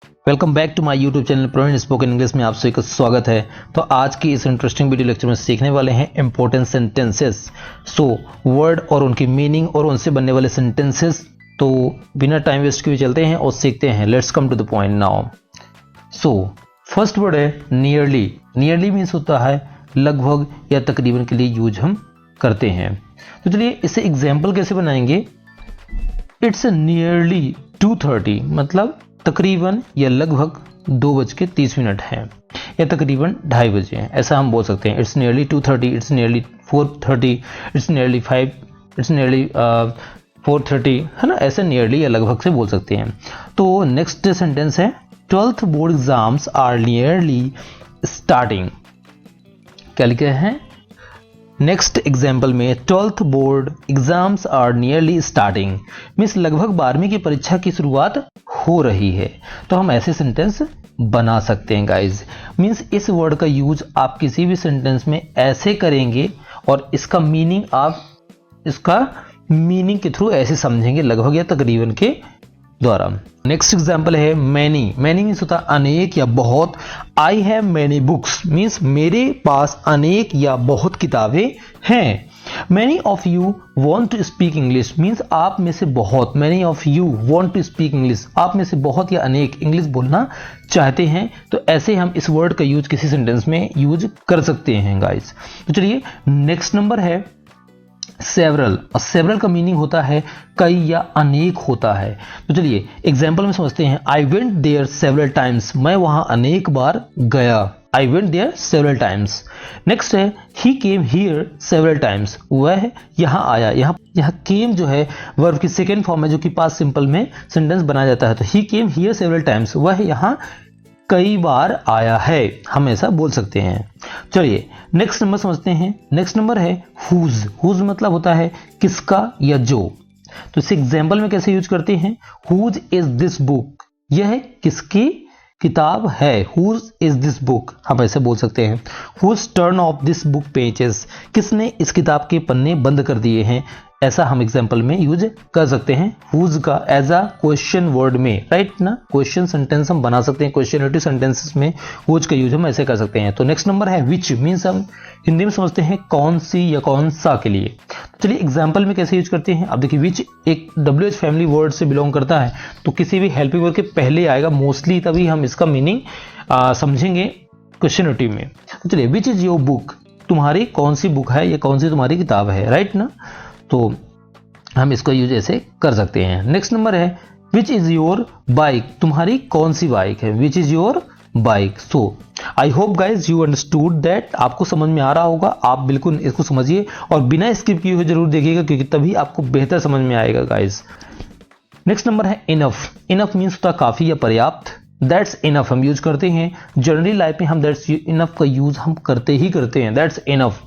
Welcome back to my YouTube channel Praveen spoken English में आप सभी का स्वागत है। तो आज की इस इंटरेस्टिंग वीडियो लेक्चर में सीखने वाले हैं इंपॉर्टेंट सेंटेंसेस। सो वर्ड और उनकी मीनिंग और उनसे बनने वाले सेंटेंसेस। तो बिना टाइम वेस्ट किए चलते हैं और सीखते हैं। Let's come to the point now. So first word है नियरली। नियरली मीन्स होता है लगभग या तकरीबन के लिए यूज हम करते हैं। तो चलिए इसे एग्जाम्पल कैसे बनाएंगे। इट्स नियरली 2:30 मतलब तकरीबन या लगभग 2:30 है या तकरीबन 2:30 बजे है, ऐसा हम बोल सकते हैं। It's nearly 2:30, it's nearly 4:30, it's nearly 5, it's nearly 4:30, है ना। ऐसे नियरली या लगभग से बोल सकते हैं। तो नेक्स्ट सेंटेंस है 12th board exams are nearly starting. क्या लिखे हैं नेक्स्ट एग्जाम्पल में 12th board exams are nearly starting means लगभग 12वीं की परीक्षा की शुरुआत हो रही है। तो हम ऐसे सेंटेंस बना सकते हैं गाइज। मीन्स इस वर्ड का यूज आप किसी भी सेंटेंस में ऐसे करेंगे और इसका मीनिंग आप इसका मीनिंग के थ्रू ऐसे समझेंगे, लगभग या तकरीबन के द्वारा। नेक्स्ट एग्जाम्पल है मैनी। मैनी मीन्स होता है अनेक या बहुत। I have many books means मेरे पास अनेक या बहुत किताबें हैं। Many of you want to speak English means आप में से बहुत। Many of you want to speak English आप में से बहुत या अनेक इंग्लिश बोलना चाहते हैं। तो ऐसे हम इस वर्ड का यूज किसी सेंटेंस में यूज कर सकते हैं गाइस। तो चलिए नेक्स्ट नंबर है सेवरल। और सेवरल का मीनिंग होता है कई या अनेक होता है। तो चलिए एग्जाम्पल में समझते हैं। I went there several times मैं वहां अनेक बार गया। I went there several times. Next है he came here several times वह यहां आया। यहाँ केम जो है वर्ब की सेकेंड फॉर्म है जो कि पास्ट सिंपल में सेंटेंस बनाया जाता है। तो ही केम हियर सेवरल टाइम्स वह यहाँ कई बार आया है, हम ऐसा बोल सकते हैं। चलिए नेक्स्ट नंबर समझते हैं। नेक्स्ट नंबर है हुज। हुज मतलब होता है किसका या जो। तो इस एग्जाम्पल में कैसे यूज करते हैं। हुज इज दिस बुक यह किसकी किताब है। हुज इज दिस बुक हम ऐसे बोल सकते हैं। Whose turn of this book pages किसने इस किताब के पन्ने बंद कर दिए हैं, ऐसा हम एग्जाम्पल में यूज कर सकते हैं हुज का एज अ क्वेश्चन वर्ड में, राइट ना। क्वेश्चन सेंटेंस हम बना सकते हैं। क्वेश्चनेटिव सेंटेंसेस में हुज का यूज हम ऐसे कर सकते हैं। तो नेक्स्ट नंबर है विच मीन्स हम हिंदी में समझते हैं कौन सी या कौन सा के लिए। चलिए एग्जाम्पल में कैसे यूज करते हैं। अब देखिए विच एक WH फैमिली वर्ड से बिलोंग करता है तो किसी भी हेल्पिंग वर्ड के पहले आएगा मोस्टली, तभी हम इसका मीनिंग समझेंगे क्वेश्चनेटिव में। तो चलिए विच इज योर बुक तुम्हारी कौन सी बुक है या कौन सी तुम्हारी किताब है, राइट ना। तो हम इसको यूज ऐसे कर सकते हैं। नेक्स्ट नंबर है विच इज योर बाइक तुम्हारी कौन सी बाइक है। Which is your bike. So I hope guys you understood that. आपको समझ में आ रहा होगा, आप बिल्कुल इसको समझिए और बिना स्किप किए हुए जरूर देखिएगा क्योंकि तभी आपको बेहतर समझ में आएगा गाइज। नेक्स्ट नंबर है इनफ। इनफ मीन्स होता काफी या पर्याप्त। दैट्स इनफ हम यूज करते हैं जनरली लाइफ में। हम दैट्स इनफ का यूज हम करते हैं। That's enough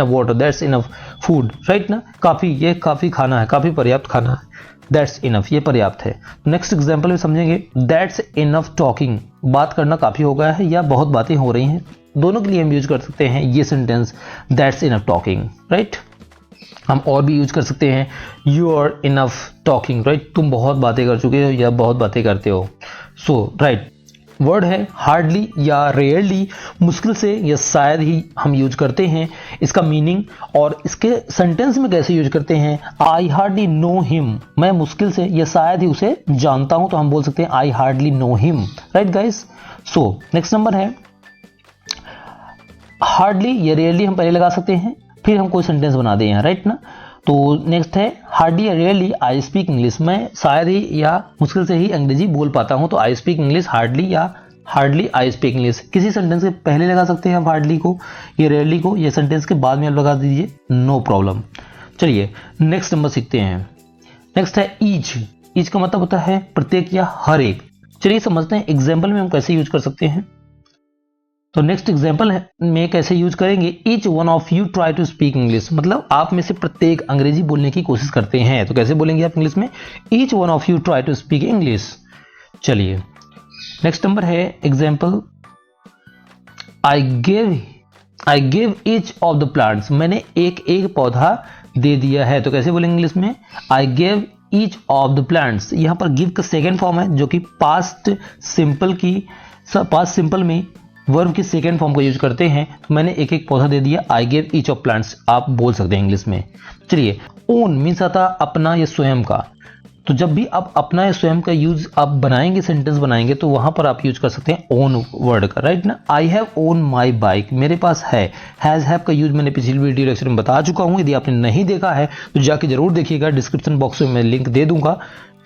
water, that's enough food, right ना। काफी, ये काफी खाना है, काफी पर्याप्त खाना है। दैट्स इनफ ये पर्याप्त है। नेक्स्ट एग्जाम्पल में समझेंगे दैट्स इनफ टॉकिंग बात करना काफी हो गया है या बहुत बातें हो रही हैं। दोनों के लिए हम यूज कर सकते हैं ये sentence that's enough talking, right. हम और भी यूज कर सकते हैं you are enough talking, right. तुम बहुत बातें कर चुके हो या बहुत बातें करते हो। सो राइट वर्ड है हार्डली या रेयरली मुश्किल से या शायद ही हम यूज करते हैं इसका मीनिंग। और इसके सेंटेंस में कैसे यूज करते हैं। आई हार्डली नो हिम मैं मुश्किल से या शायद ही उसे जानता हूं तो हम बोल सकते हैं I hardly know him, right guys. So next number है हार्डली या रेयरली हम पहले लगा सकते हैं फिर हम कोई सेंटेंस बना दें यहाँ, राइट ना। तो नेक्स्ट है हार्डली या रेयरली आई स्पीक इंग्लिश मैं शायद ही या मुश्किल से ही अंग्रेजी बोल पाता हूं तो आई स्पीक इंग्लिश हार्डली या हार्डली आई स्पीक इंग्लिश। किसी सेंटेंस के पहले लगा सकते हैं आप हार्डली को या रेयरली को, या सेंटेंस के बाद में आप लगा दीजिए, नो प्रॉब्लम। चलिए नेक्स्ट नंबर सीखते हैं। नेक्स्ट है ईच। ईच का मतलब होता है प्रत्येक या हर एक। चलिए समझते हैं एग्जाम्पल में हम कैसे यूज कर सकते हैं। तो नेक्स्ट एग्जाम्पल में कैसे यूज करेंगे each one of you try to speak English मतलब आप में से प्रत्येक अंग्रेजी बोलने की कोशिश करते हैं। तो कैसे बोलेंगे आप इंग्लिश में each one of you try to speak English. चलिए नेक्स्ट नंबर है example I give each of the plants मैंने एक एक पौधा दे दिया है। तो कैसे बोलेंगे इंग्लिश में आई give each of the plants, यहाँ पर गिव का सेकेंड फॉर्म है जो कि पास्ट सिंपल में वर्ब की सेकेंड फॉर्म का यूज करते हैं। तो मैंने एक एक पौधा दे दिया, आई गिव ईच ऑफ प्लांट्स आप बोल सकते हैं इंग्लिश में। चलिए, ओन मीन्स आता अपना या स्वयं का। तो जब भी आप अपना या स्वयं का यूज आप बनाएंगे, सेंटेंस बनाएंगे, तो वहां पर आप यूज कर सकते हैं ओन वर्ड का, राइट ना। I have own my bike, मेरे पास है। हैज हैव का यूज मैंने पिछली वीडियो लेक्चर में बता चुका हूं। यदि आपने नहीं देखा है तो जाके जरूर देखिएगा, डिस्क्रिप्शन बॉक्स में मैं लिंक दे दूंगा,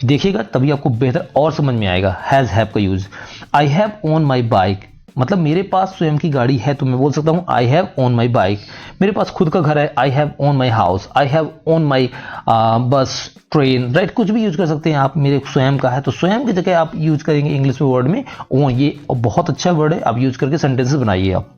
देखिएगा, तभी आपको बेहतर और समझ में आएगा हैज हैव का use. I have own my bike मतलब मेरे पास स्वयं की गाड़ी है, तो मैं बोल सकता हूँ I have own my bike. मेरे पास खुद का घर है, I have own my house. I have own my बस, ट्रेन, राइट, कुछ भी यूज कर सकते हैं आप। मेरे स्वयं का है तो स्वयं की जगह आप यूज करेंगे इंग्लिश में वर्ड में ओन। ये बहुत अच्छा वर्ड है, आप यूज करके सेंटेंसेस बनाइए आप।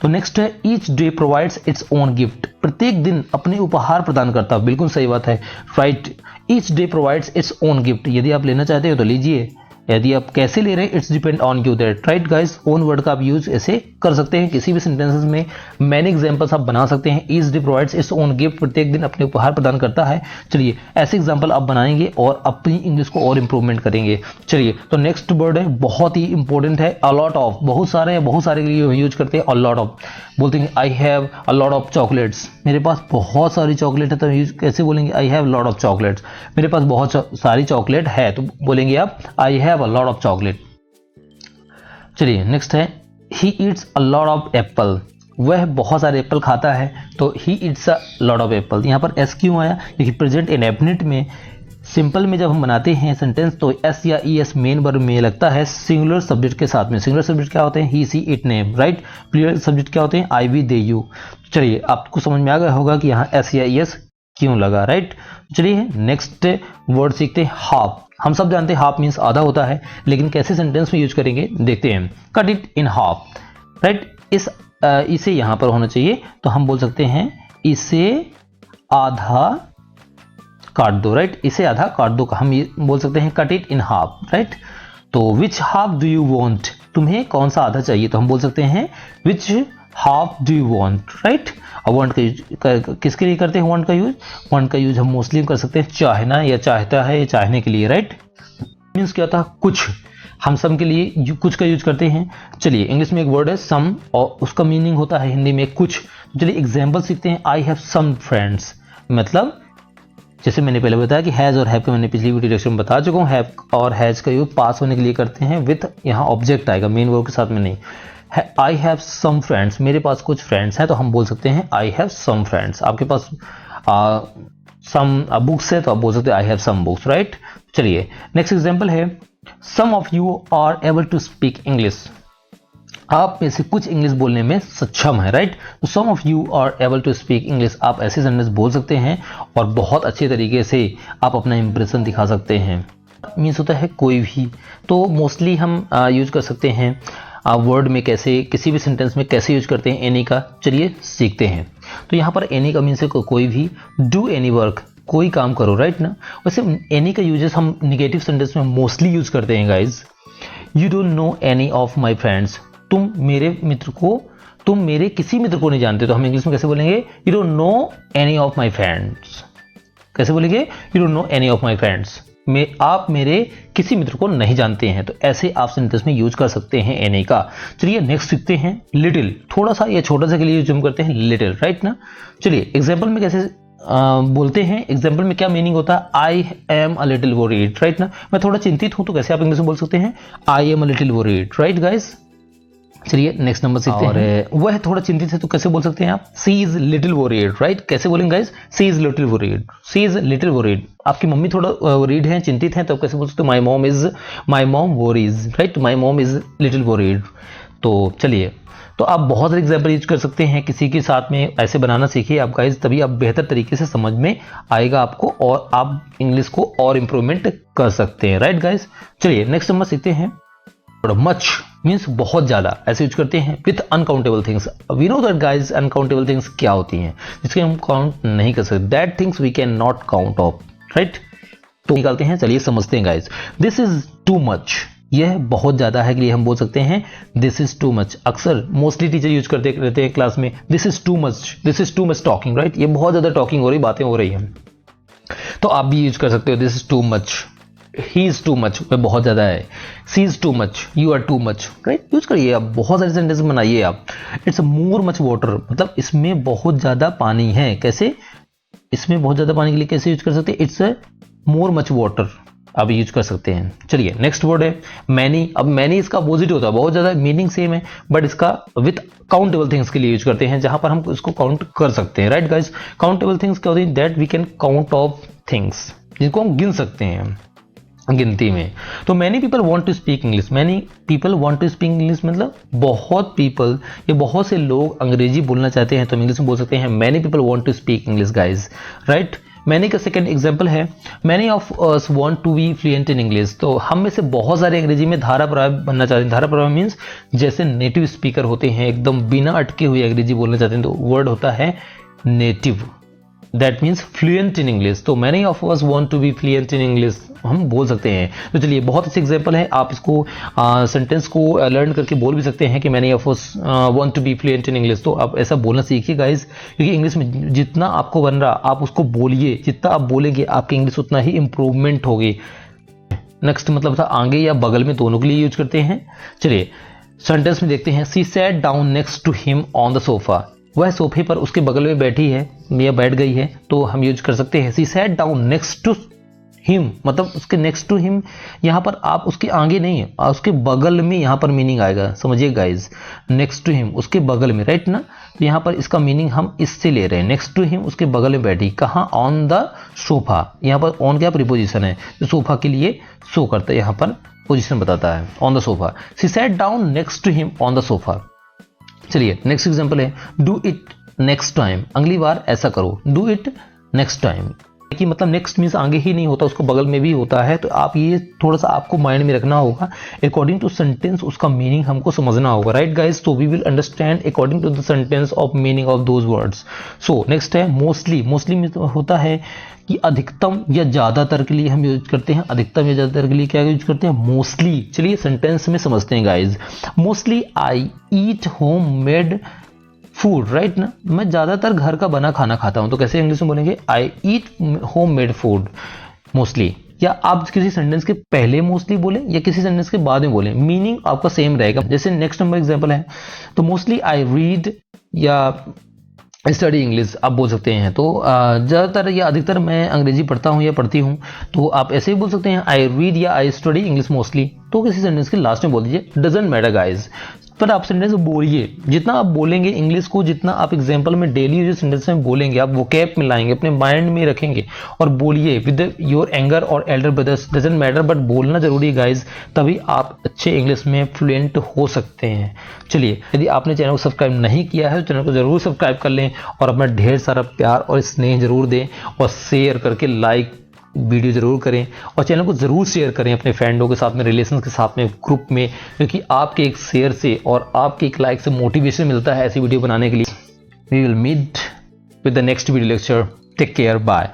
तो नेक्स्ट है each day provides its own gift, प्रत्येक दिन अपने उपहार प्रदान करता है। बिल्कुल सही बात है, right. Each day provides its own gift, यदि आप लेना चाहते हो तो लीजिए, यदि आप कैसे ले रहे हैं it's depend on you that, right guys. Own word का आप यूज ऐसे कर सकते हैं किसी भी सेंटेंसेस में। मैनी एग्जांपल्स आप बना सकते हैं। Each day provides its own gift, प्रत्येक दिन अपने उपहार प्रदान करता है। चलिए, ऐसे एग्जांपल आप बनाएंगे और अपनी इंग्लिश को और इंप्रूवमेंट करेंगे। चलिए, तो नेक्स्ट वर्ड है, बहुत ही इंपॉर्टेंट है, अ लॉट ऑफ। बहुत सारे के लिए यूज करते हैं अ लॉट ऑफ। बोलते हैं I have a lot of chocolates, मेरे पास बहुत सारी चॉकलेट है, तो यूज कैसे बोलेंगे I have lot of chocolates. मेरे पास बहुत सारी चॉकलेट है, तो बोलेंगे आप I have a lot of chocolate. चलिए, नेक्स्ट है he eats a lot of Apple, वह बहुत सारे एप्पल खाता है, तो he eats a lot of Apple. यहाँ पर एस क्यों आया, क्योंकि प्रेजेंट इंडेफिनिट में सिंपल में जब हम बनाते हैं सेंटेंस तो एस या ई एस मेन वर्ब में लगता है सिंगुलर सब्जेक्ट के साथ में। सिंगुलर सब्जेक्ट क्या होते हैं, he she it name, right. Plural subject क्या होते हैं, आई वी दे यू। चलिए, आपको समझ में आ गया होगा कि यहाँ एस या ई एस क्यों लगा, राइट। चलिए, नेक्स्ट वर्ड सीखते हैं हाफ। हम सब जानते हैं हाफ मीन्स आधा होता है, लेकिन कैसे सेंटेंस में यूज करेंगे देखते हैं। Cut it in half, right. इसे यहां पर होना चाहिए, तो हम बोल सकते हैं इसे आधा काट दो, राइट। इसे आधा काट दो, हम ये बोल सकते हैं cut it in half, right. तो विच हाफ डू यू वॉन्ट, तुम्हें कौन सा आधा चाहिए, तो हम बोल सकते हैं which half do you want, right. अब वांट का यूज किसके लिए करते हैं, वांट का यूज। वांट का यूज हम मोस्टली कर सकते हैं चाहना या चाहता है या चाहने के लिए, राइट। मीन्स क्या था, कुछ। हम सम के लिए कुछ का यूज करते हैं। चलिए, इंग्लिश में एक वर्ड है सम और उसका मीनिंग होता है हिंदी में कुछ। चलिए एग्जाम्पल सीखते हैं। आई हैव सम फ्रेंड्स, मतलब जैसे मैंने पहले बताया कि हैज और हैव का मैंने पिछली वीडियो लेक्चर में बता चुका हूँ। हैव और हैज का यूज पास होने के लिए करते हैं विथ, यहाँ ऑब्जेक्ट आएगा, मेन वर्ब के साथ में नहीं। आई हैव सम फ्रेंड्स, मेरे पास कुछ फ्रेंड्स हैं, तो हम बोल सकते हैं आई हैव सम फ्रेंड्स। आपके पास सम बुक्स है, तो आप बोल सकते हैं I have some books, right. चलिए, नेक्स्ट एग्जांपल है some of you are able to speak English, आप में से कुछ इंग्लिश बोलने में सक्षम है, राइट। तो some of you are able to speak English, आप ऐसे सेंटेंस बोल सकते हैं और बहुत अच्छे तरीके से आप अपना इंप्रेशन दिखा सकते हैं। मीन्स होता है कोई भी, तो मोस्टली हम यूज कर सकते हैं वर्ड में कैसे, किसी भी सेंटेंस में कैसे यूज करते हैं एनी का। चलिए सीखते हैं। तो यहाँ पर एनी का मीन्स है कोई भी, डू एनी वर्क, कोई काम करो, राइट ना। वैसे एनी का यूजेस हम निगेटिव सेंटेंस में मोस्टली यूज करते हैं guys. You don't know any of my friends, तुम मेरे किसी मित्र को नहीं जानते, तो हम इंग्लिश में कैसे बोलेंगे, you don't know any of my friends. कैसे बोलेंगे, you don't know any of my friends, आप मेरे किसी मित्र को नहीं जानते हैं। तो ऐसे आप सेंटेंस में यूज कर सकते हैं एनी का। चलिए नेक्स्ट सीखते हैं लिटिल, थोड़ा सा या छोटा सा के लिए यूज हम करते हैं लिटिल, राइट ना। चलिए एग्जाम्पल में कैसे बोलते हैं, एग्जाम्पल में क्या मीनिंग होता है, I am a little worried, right ना। मैं थोड़ा चिंतित हूं, तो कैसे आप इंग्लिश में बोल सकते हैं, I am a little worried, right guys. चलिए नेक्स्ट नंबर सीखते हैं। वह थोड़ा चिंतित है, तो कैसे बोल सकते हैं आप, she is little worried, right. कैसे बोलेंगे guys, she is little worried, she is little worried. आपकी मम्मी थोड़ा वरीड है, चिंतित है, तो कैसे बोल सकते हो, my mom worries, right. My mom is little worried. तो चलिए, तो आप बहुत सारे एग्जाम्पल यूज कर सकते हैं, किसी के साथ में ऐसे बनाना सीखिए आप गाइस, तभी आप बेहतर तरीके से समझ में आएगा आपको और आप इंग्लिश को और इंप्रूवमेंट कर सकते हैं, राइट गाइस। चलिए नेक्स्ट नंबर सीखते हैं। मच मीन्स बहुत ज्यादा, ऐसे यूज करते हैं with uncountable things. We know that guys, uncountable things क्या होती हैं, जिसके हम काउंट नहीं कर सकते, that things we can not count of, right. तो निकालते हैं, चलिए समझते हैं guys. This is too much, यह बहुत ज्यादा है के लिए हम बोल सकते हैं दिस इज टू मच। अक्सर मोस्टली टीचर यूज करते रहते हैं क्लास में, this is too much talking, right. ये बहुत ज्यादा टॉकिंग हो रही, बातें हो रही हैं। तो आप भी यूज कर सकते हो, this is too much, he is too much, वह बहुत ज्यादा है, she is too much, you are too much, right, use करिए आप, बहुत सारे सेंटेंस बनाइए आप। इट्स मोर मच वाटर, मतलब इसमें बहुत ज्यादा पानी है, कैसे, इसमें बहुत ज्यादा पानी के लिए कैसे यूज कर सकते हैं, इट्स मोर मच वाटर, आप यूज कर सकते हैं। चलिए नेक्स्ट वर्ड है मैनी। अब मैनी इसका अपोजिट होता है, बहुत ज्यादा, मीनिंग सेम है बट इसका विथ काउंटेबल थिंग्स के लिए यूज करते हैं, जहां पर हम इसको काउंट कर सकते हैं, राइट गाइस। काउंटेबल थिंग्स क्या होती है, that we can count of things, जिनको हम गिन सकते हैं गिनती में। तो many people want to speak English, many people want to speak English मतलब बहुत पीपल, ये बहुत से लोग अंग्रेजी बोलना चाहते हैं, तो हम इंग्लिश में बोल सकते हैं many people want to speak English guys, right. Many का सेकंड एग्जांपल है many of us want to be fluent in English, तो हम में से बहुत सारे अंग्रेजी में धारा प्रभाव बनना चाहते हैं। धारा प्रभाव मीन्स जैसे नेटिव स्पीकर होते हैं, एकदम बिना अटके हुए अंग्रेजी बोलना चाहते हैं, तो वर्ड होता है native, that means fluent in English. तो many of us want to be fluent in English हम बोल सकते हैं। तो चलिए बहुत अच्छे एग्जांपल है, आप इसको सेंटेंस को लर्न करके बोल भी सकते हैं कि many of us want to be fluent in English. तो आप ऐसा बोलना सीखिए गाइस, क्योंकि इंग्लिश में जितना आपको बन रहा आप उसको बोलिए, जितना आप बोलेंगे आपकी इंग्लिश उतना ही इंप्रूवमेंट होगी। नेक्स्ट मतलब था आगे या बगल में, दोनों के लिए यूज करते हैं। चलिए सेंटेंस में देखते हैं, she sat down next to him on the sofa, वह सोफे पर उसके बगल में बैठी है या बैठ गई है, तो हम यूज कर सकते हैं she sat down next to him, मतलब उसके नेक्स्ट टू हिम, यहाँ पर आप उसके आगे नहीं, उसके बगल में यहाँ पर मीनिंग आएगा, समझिए गाइज, नेक्स्ट टू हिम उसके बगल में, राइट ना। तो यहाँ पर इसका मीनिंग हम इससे ले रहे हैं, नेक्स्ट टू हिम उसके बगल में बैठी, कहाँ, ऑन द सोफा, यहाँ पर ऑन क्या प्रीपोजिशन है, जो सोफा के लिए शो करता है, यहाँ पर पोजिशन बताता है, on the sofa, she sat down next to him on the sofa. चलिए नेक्स्ट एग्जांपल है डू इट नेक्स्ट टाइम, अगली बार ऐसा करो, डू इट नेक्स्ट टाइम कि मतलब नेक्स्ट मीन्स आगे ही नहीं होता, उसको बगल में भी होता है, तो आप ये थोड़ा सा आपको माइंड में रखना होगा, अकॉर्डिंग टू सेंटेंस उसका मीनिंग हमको समझना होगा, राइट गाइस। तो we will understand according to the sentence of meaning of those words. So next है मोस्टली, मोस्टली में तो होता है कि अधिकतम या ज्यादातर के लिए हम यूज करते हैं, अधिकतम या ज्यादातर के लिए क्या यूज करते हैं, मोस्टली। चलिए सेंटेंस में समझते हैं guys, mostly I eat home made food, right ना, मैं ज्यादातर घर का बना खाना खाता हूं, तो कैसे इंग्लिश में बोलेंगे, आई ईट होम मेड फूड मोस्टली। या आप किसी सेंटेंस के पहले मोस्टली बोले या किसी सेंटेंस के बाद में बोले, मीनिंग आपका सेम रहेगा। जैसे नेक्स्ट नंबर एग्जांपल है, तो मोस्टली आई रीड या स्टडी इंग्लिश आप बोल सकते हैं। तो ज़्यादातर या अधिकतर मैं अंग्रेजी पढ़ता हूँ या पढ़ती हूँ, तो आप ऐसे ही बोल सकते हैं आई रीड या आई स्टडी इंग्लिश मोस्टली। तो किसी सेंटेंस के लास्ट में बोल दीजिए, डजंट मैटर गाइज, पर आप सेंटेंस बोलिए, जितना आप बोलेंगे इंग्लिश को, जितना आप एग्जाम्पल में डेली यूज सेंटेंस में बोलेंगे, आप वोकैब में लाएंगे, अपने माइंड में रखेंगे और बोलिए विद योर एंगर और Elder brothers, doesn't matter, but बोलना जरूरी है गाइज, तभी आप अच्छे इंग्लिश में फ्लुएंट हो सकते हैं। चलिए यदि आपने चैनल को सब्सक्राइब नहीं किया है तो चैनल को जरूर सब्सक्राइब कर लें और अपना ढेर सारा प्यार और स्नेह जरूर दें और शेयर करके लाइक वीडियो जरूर करें और चैनल को जरूर शेयर करें अपने फ्रेंडों के साथ में, रिलेशंस के साथ में, ग्रुप में, क्योंकि आपके एक शेयर से और आपके एक लाइक से मोटिवेशन मिलता है ऐसी वीडियो बनाने के लिए। We will meet with the next video lecture, take care, bye.